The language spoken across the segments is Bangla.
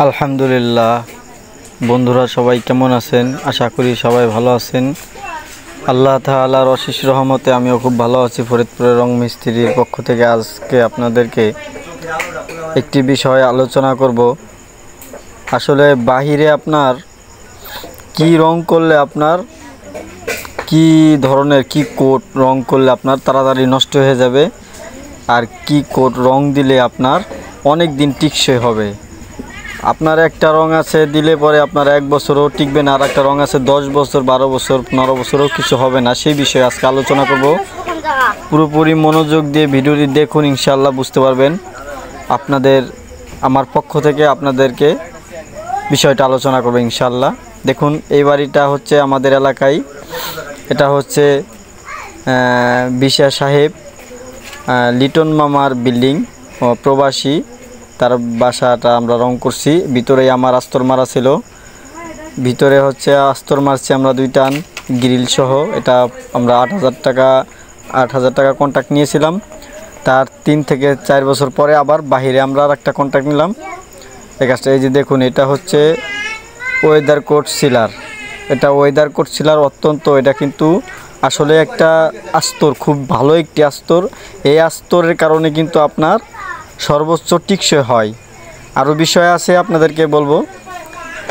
আলহামদুলিল্লাহ। বন্ধুরা সবাই কেমন আছেন? আশা করি সবাই ভালো আছেন। আল্লাহ তাআলার অশেষ রহমতে আমিও খুব ভালো আছি। ফরিদপুরের রং মিস্ত্রির পক্ষ থেকে আজকে আপনাদেরকে একটি বিষয়ে আলোচনা করব। আসলে বাহিরে আপনার কি রং করলে আপনার কি ধরনের কি কোট রং করলে আপনার তাড়াতাড়ি নষ্ট হয়ে যাবে, আর কি কোট রং দিলে আপনার অনেক দিন টিকসই হবে। আপনার একটা রং আছে দিলে পরে আপনার 1 বছরও টিকবে না, আর একটা রং আছে 10 বছর 12 বছর 15 বছরও কিছু হবে না। সেই বিষয়ে আজকে আলোচনা করব। পুরোপুরি মনোযোগ দিয়ে ভিডিওটি দেখুন, ইনশাআল্লাহ বুঝতে পারবেন। আমার পক্ষ থেকে আপনাদেরকে বিষয়টা আলোচনা করব ইনশাআল্লাহ। দেখুন, এই বাড়িটা হচ্ছে আমাদের এলাকায়, এটা হচ্ছে বিশা সাহেব লিটন মামার বিল্ডিং, প্রবাসী। তার বাসাটা আমরা রং করছি। ভিতরে আমার আস্তর মারা ছিল, ভিতরে হচ্ছে আস্তর মারছি আমরা 2 টান গ্রিল সহ। এটা আমরা 8,000 টাকা কন্ট্রাক্ট নিয়েছিলাম। তার 3 থেকে 4 বছর পরে আবার বাহিরে আমরা আর একটা কন্ট্রাক্ট নিলাম এই কাজটা। এই যে দেখুন, এটা হচ্ছে ওয়েদার কোট সিলার। এটা ওয়েদার কোট সিলার অত্যন্ত, এটা কিন্তু আসলে একটা আস্তর, খুব ভালো একটি আস্তর। এই আস্তরের কারণে কিন্তু আপনার সর্বোচ্চ টিকসই হয়। আরও বিষয় আছে আপনাদেরকে বলবো,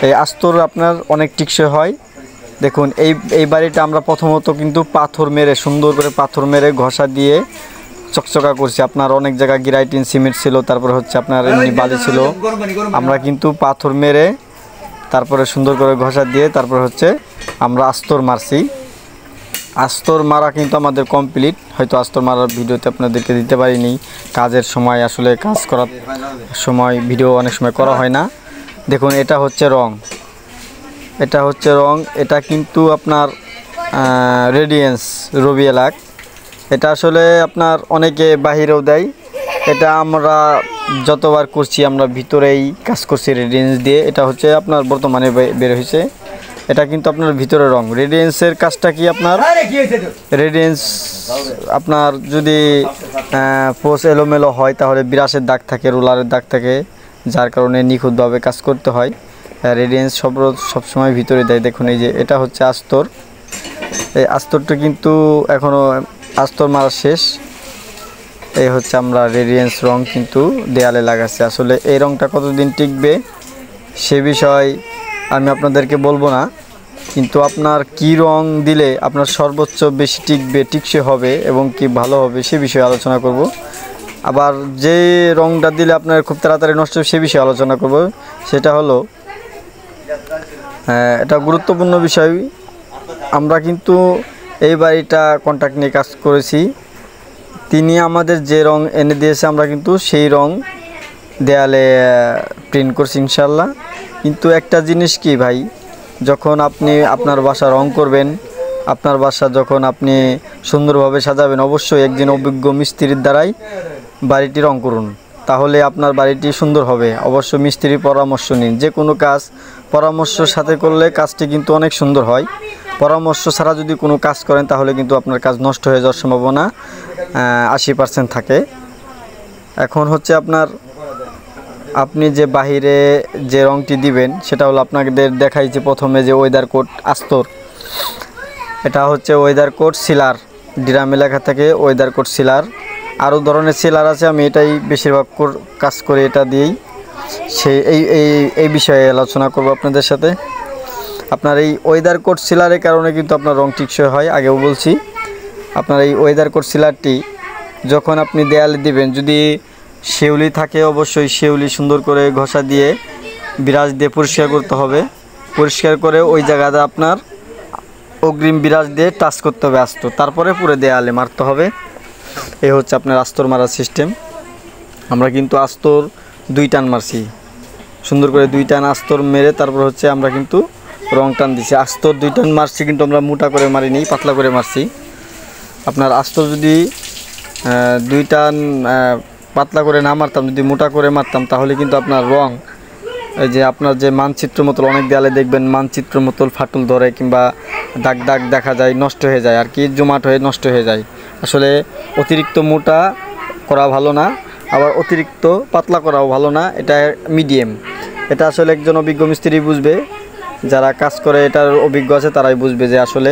এই আস্তর আপনার অনেক টিকসই হয়। দেখুন, এই বাড়িটা আমরা প্রথমত কিন্তু পাথর মেরে, সুন্দর করে পাথর মেরে ঘষা দিয়ে চকচকা করছি। আপনার অনেক জায়গায় গ্রাইটিন সিমেন্ট ছিল, তারপরে হচ্ছে আপনার এমনি বালি ছিল। আমরা কিন্তু পাথর মেরে তারপরে সুন্দর করে ঘষা দিয়ে তারপরে হচ্ছে আমরা আস্তর মারছি। আস্তর মারা কিন্তু আমাদের কমপ্লিট। হয়তো আস্তর মারার ভিডিওতে আপনাদেরকে দিতে পারিনি, কাজের সময় আসলে কাজ করার সময় ভিডিও অনেক সময় করা হয় না। দেখুন, এটা হচ্ছে রং, এটা হচ্ছে রং। এটা কিন্তু আপনার রেডিয়েন্স রবিএলাক। এটা আসলে আপনার অনেকে বাহিরেও দেয়। এটা আমরা যতবার করছি আমরা ভিতরেই কাজ করছি রেডিয়েন্স দিয়ে। এটা হচ্ছে আপনার বর্তমানে বের হয়েছে। এটা কিন্তু আপনার ভিতরে রং। রেডিয়েন্সের কাজটা কি আপনার, রেডিয়েন্স আপনার যদি পোস্ট এলোমেলো হয় তাহলে বিরাসের দাগ থাকে, রোলারের দাগ থাকে, যার কারণে নিখুঁতভাবে কাজ করতে হয়। রেডিয়েন্স সবসময় ভিতরে দেয়। দেখুন, এই যে এটা হচ্ছে আস্তর। এই আস্তরটা কিন্তু এখনও আস্তর মারা শেষ। এই হচ্ছে আমরা রেডিয়েন্স রং কিন্তু দেয়ালে লাগাচ্ছি। আসলে এই রংটা কতদিন টিকবে সে বিষয় আমি আপনাদেরকে বলবো না, কিন্তু আপনার কি রং দিলে আপনার সর্বোচ্চ বেশি টিকবে, টিকসই হবে এবং কি ভালো হবে সে বিষয়ে আলোচনা করব। আবার যে রংটা দিলে আপনার খুব তাড়াতাড়ি নষ্ট হবে সে বিষয়ে আলোচনা করব। সেটা হলো, এটা গুরুত্বপূর্ণ বিষয়। আমরা কিন্তু এই বাড়িটা কন্ট্রাক্ট নিয়ে কাজ করেছি। তিনি আমাদের যে রং এনে দিয়েছে আমরা কিন্তু সেই রং দেয়ালে প্রিন্ট করছি ইনশাল্লাহ। কিন্তু একটা জিনিস কি ভাই, যখন আপনি আপনার বাসা রং করবেন, আপনার বাসা যখন আপনি সুন্দরভাবে সাজাবেন, অবশ্যই একজন অভিজ্ঞ মিস্ত্রির দ্বারাই বাড়িটি রং করুন, তাহলে আপনার বাড়িটি সুন্দর হবে। অবশ্যই মিস্ত্রির পরামর্শ নিন। যে কোনো কাজ পরামর্শের সাথে করলে কাজটি কিন্তু অনেক সুন্দর হয়। পরামর্শ ছাড়া যদি কোনো কাজ করেন তাহলে কিন্তু আপনার কাজ নষ্ট হয়ে যাওয়ার সম্ভাবনা 80% থাকে। এখন হচ্ছে আপনি যে বাহিরে যে রংটি দিবেন সেটা হলো, আপনাদের দেখাইছি প্রথমে যে ওয়েদার কোট আস্তর। এটা হচ্ছে ওয়েদার কোট সিলার, ড্রামে লেখা থাকে ওয়েদার কোট সিলার। আরও ধরনের সিলার আছে, আমি এটাই বেশিরভাগ কাজ করে এটা দিয়েই। এই বিষয়ে আলোচনা করব আপনাদের সাথে। আপনার এই ওয়েদার কোট সিলারের কারণে কিন্তু আপনার রং টিকসই হয়। আগেও বলছি, আপনার এই ওয়েদার কোট সিলারটি যখন আপনি দেয়ালে দিবেন, যদি শেউলি থাকে অবশ্যই শেউলি সুন্দর করে ঘষা দিয়ে বিরাজ দিয়ে পরিষ্কার করতে হবে। পরিষ্কার করে ওই জায়গাটা আপনার অগ্রিম বিরাজ দিয়ে টাচ করতে হবে আস্তর, তারপরে পুরো দেয়ালে মারতে হবে। এই হচ্ছে আপনার আস্তর মারার সিস্টেম। আমরা কিন্তু আস্তর 2 টান মারছি, সুন্দর করে 2 টান আস্তর মেরে তারপর হচ্ছে আমরা কিন্তু রং টান দিছি। আস্তর 2 টান মারছি, কিন্তু আমরা মোটা করে মারিনি, পাতলা করে মারছি। আপনার আস্তর যদি 2 টান পাতলা করে না মারতাম, যদি মোটা করে মারতাম, তাহলে কিন্তু আপনার রং, এই যে আপনার যে মানচিত্র মতো অনেক দেয়ালে দেখবেন মানচিত্র মতো ফাটল ধরে কিংবা দাগ দাগ দেখা যায়, নষ্ট হয়ে যায় আর কি, জমাট হয়ে নষ্ট হয়ে যায়। আসলে অতিরিক্ত মোটা করা ভালো না। আবার অতিরিক্ত পাতলা করাও ভালো না, এটা মিডিয়াম। এটা আসলে একজন অভিজ্ঞ মিস্ত্রি বুঝবে, যারা কাজ করে এটার অভিজ্ঞ আছে তারাই বুঝবে যে আসলে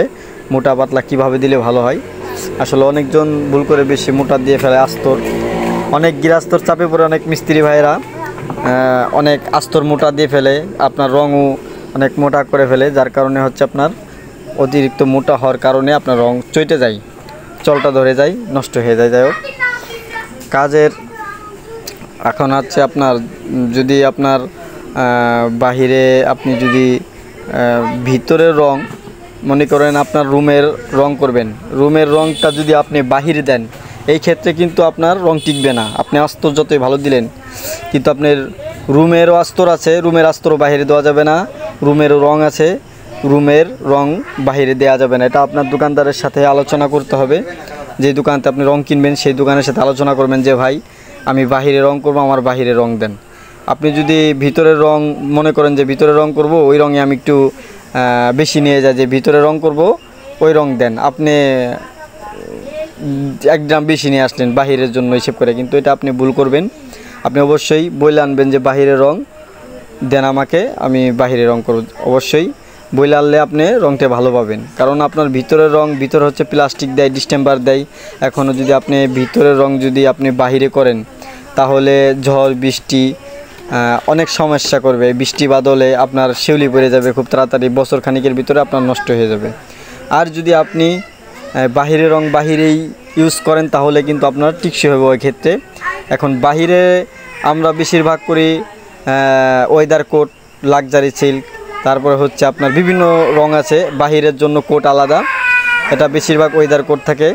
মোটা পাতলা কিভাবে দিলে ভালো হয়। আসলে অনেকজন ভুল করে বেশি মোটা দিয়ে ফেলে আস্তর, অনেক গৃহস্থর চাপে পড়ে অনেক মিস্ত্রি ভাইরা অনেক আস্তর মোটা দিয়ে ফেলে, আপনার রঙও অনেক মোটা করে ফেলে, যার কারণে হচ্ছে আপনার অতিরিক্ত মোটা হওয়ার কারণে আপনার রং চটে যায়, চলটা ধরে যায়, নষ্ট হয়ে যায়। যাই হোক, কাজের এখন হচ্ছে আপনার যদি আপনার বাহিরে আপনি যদি ভিতরের রং মনে করেন আপনার রুমের রং করবেন, রুমের রংটা যদি আপনি বাহিরে দেন, এই ক্ষেত্রে কিন্তু আপনার রং টিকবে না। আপনি আস্তর যতই ভালো দিলেন, কিন্তু আপনার রুমেরও আস্তর আছে, রুমের আস্তরও বাহিরে দেওয়া যাবে না, রুমেরও রং আছে, রুমের রং বাহিরে দেওয়া যাবে না। এটা আপনার দোকানদারের সাথে আলোচনা করতে হবে। যে দোকানতে আপনি রং কিনবেন সেই দোকানের সাথে আলোচনা করবেন যে ভাই আমি বাহিরে রং করবো, আমার বাহিরে রং দেন। আপনি যদি ভিতরের রং মনে করেন যে ভিতরে রং করব, ওই রঙে আমি একটু বেশি নিয়ে যাই, যে ভিতরে রং করব ওই রং দেন, আপনি 1 গ্রাম বেশি নিয়ে আসলেন বাহিরের জন্য হিসেব করে, কিন্তু এটা আপনি ভুল করবেন। আপনি অবশ্যই বলে আনবেন যে বাহিরে রং দেন আমাকে, আমি বাহিরে রং করব। অবশ্যই বইলে আনলে আপনি রংটা ভালো পাবেন, কারণ আপনার ভিতরের রং, ভিতরে হচ্ছে প্লাস্টিক দেয়, ডিস্টেম্বার দেয়। এখনও যদি আপনি ভিতরের রং যদি আপনি বাহিরে করেন, তাহলে ঝড় বৃষ্টি অনেক সমস্যা করবে। বৃষ্টি বাদলে আপনার শিউলি পড়ে যাবে খুব তাড়াতাড়ি, বছর খানিকের ভিতরে আপনার নষ্ট হয়ে যাবে। আর যদি আপনি বাহিরে রং বাহিরেই ইউজ করেন, তাহলে কিন্তু আপনার টিকসই হবে ওই ক্ষেত্রে। এখন বাহিরে আমরা বেশিরভাগ করি ওয়েদার কোট, লাক্সারি সিল্ক, তারপরে হচ্ছে আপনার বিভিন্ন রং আছে, বাহিরের জন্য কোট আলাদা, এটা বেশিরভাগ ওয়েদার কোট থাকে।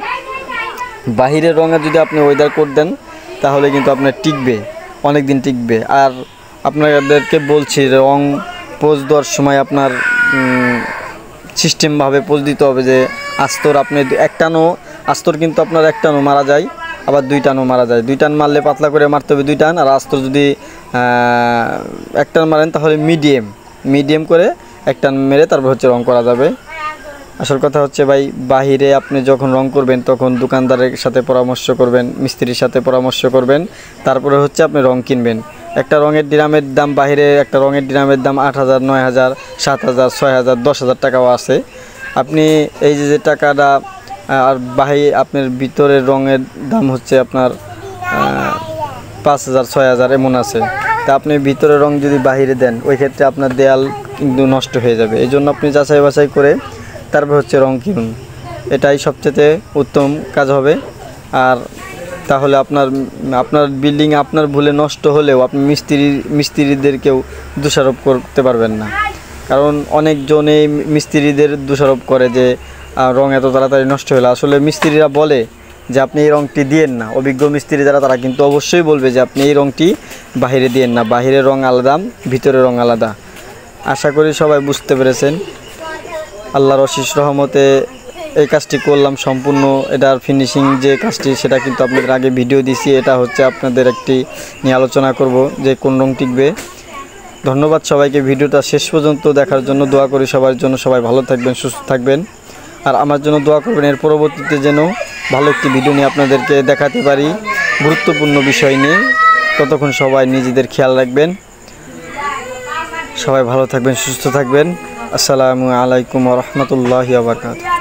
বাহিরের রঙে যদি আপনি ওয়েদার কোট দেন, তাহলে কিন্তু আপনার টিকবে, অনেক দিন টিকবে। আর আপনাদেরকে বলছি, রং পোজ দেওয়ার সময় আপনার সিস্টেমভাবে পোজ দিতে হবে, যে আস্তর আপনি একটানো আস্তর কিন্তু আপনার একটানো মারা যায়, আবার 2 টানও মারা যায়। 2 টান মারলে পাতলা করে মারতে হবে 2 টান, আর আস্তর যদি 1 টান মারেন তাহলে মিডিয়াম করে 1 টান মেরে তারপর হচ্ছে রং করা যাবে। আসল কথা হচ্ছে ভাই, বাহিরে আপনি যখন রং করবেন তখন দোকানদারের সাথে পরামর্শ করবেন, মিস্ত্রির সাথে পরামর্শ করবেন, তারপরে হচ্ছে আপনি রং কিনবেন। একটা রঙের ড্রামের দাম, বাহিরে একটা রঙের ড্রামের দাম 8,000, 9,000, 7,000, 6,000, 10,000 টাকাও আছে। আপনি এই যে টাকাটা, আর আপনার ভিতরের রঙের দাম হচ্ছে আপনার 5,000, 6,000 এমন আছে। তা আপনি ভিতরের রং যদি বাহিরে দেন, ওই ক্ষেত্রে আপনার দেয়াল কিন্তু নষ্ট হয়ে যাবে। এই জন্য আপনি যাচাই বাছাই করে তারপর হচ্ছে রং কিনুন, এটাই সবচেয়ে উত্তম কাজ হবে। আর তাহলে আপনার বিল্ডিং আপনার ভুলে নষ্ট হলেও আপনি মিস্ত্রিদেরকেও দোষারোপ করতে পারবেন না, কারণ অনেকজন এই মিস্ত্রিদের দোষারোপ করে যে রং এত তাড়াতাড়ি নষ্ট হলো। আসলে মিস্ত্রিরা বলে যে আপনি এই রংটি দিয়েন না, অভিজ্ঞ মিস্ত্রি যারা তারা কিন্তু অবশ্যই বলবে যে আপনি এই রংটি বাহিরে দিয়েন না, বাহিরের রং আলাদা, ভিতরের রং আলাদা। আশা করি সবাই বুঝতে পেরেছেন। আল্লাহর অশেষ রহমতে এই কাজটি করলাম সম্পূর্ণ। এটার ফিনিশিং যে কাজটি, সেটা কিন্তু আপনাদের আগে ভিডিও দিছি। এটা হচ্ছে আপনাদের একটি নিয়ে আলোচনা করব যে কোন রং টিকবে। ধন্যবাদ সবাইকে ভিডিওটা শেষ পর্যন্ত দেখার জন্য। দোয়া করি সবার জন্য, সবাই ভালো থাকবেন, সুস্থ থাকবেন। আর আমার জন্য দোয়া করবেন, এর পরবর্তীতে যেন ভালো একটি ভিডিও নিয়ে আপনাদেরকে দেখাতে পারি, গুরুত্বপূর্ণ বিষয় নিয়ে। ততক্ষণ সবাই নিজেদের খেয়াল রাখবেন, সবাই ভালো থাকবেন, সুস্থ থাকবেন। আসসালামু আলাইকুম ওয়া রাহমাতুল্লাহি ওয়া বারাকাতুহু।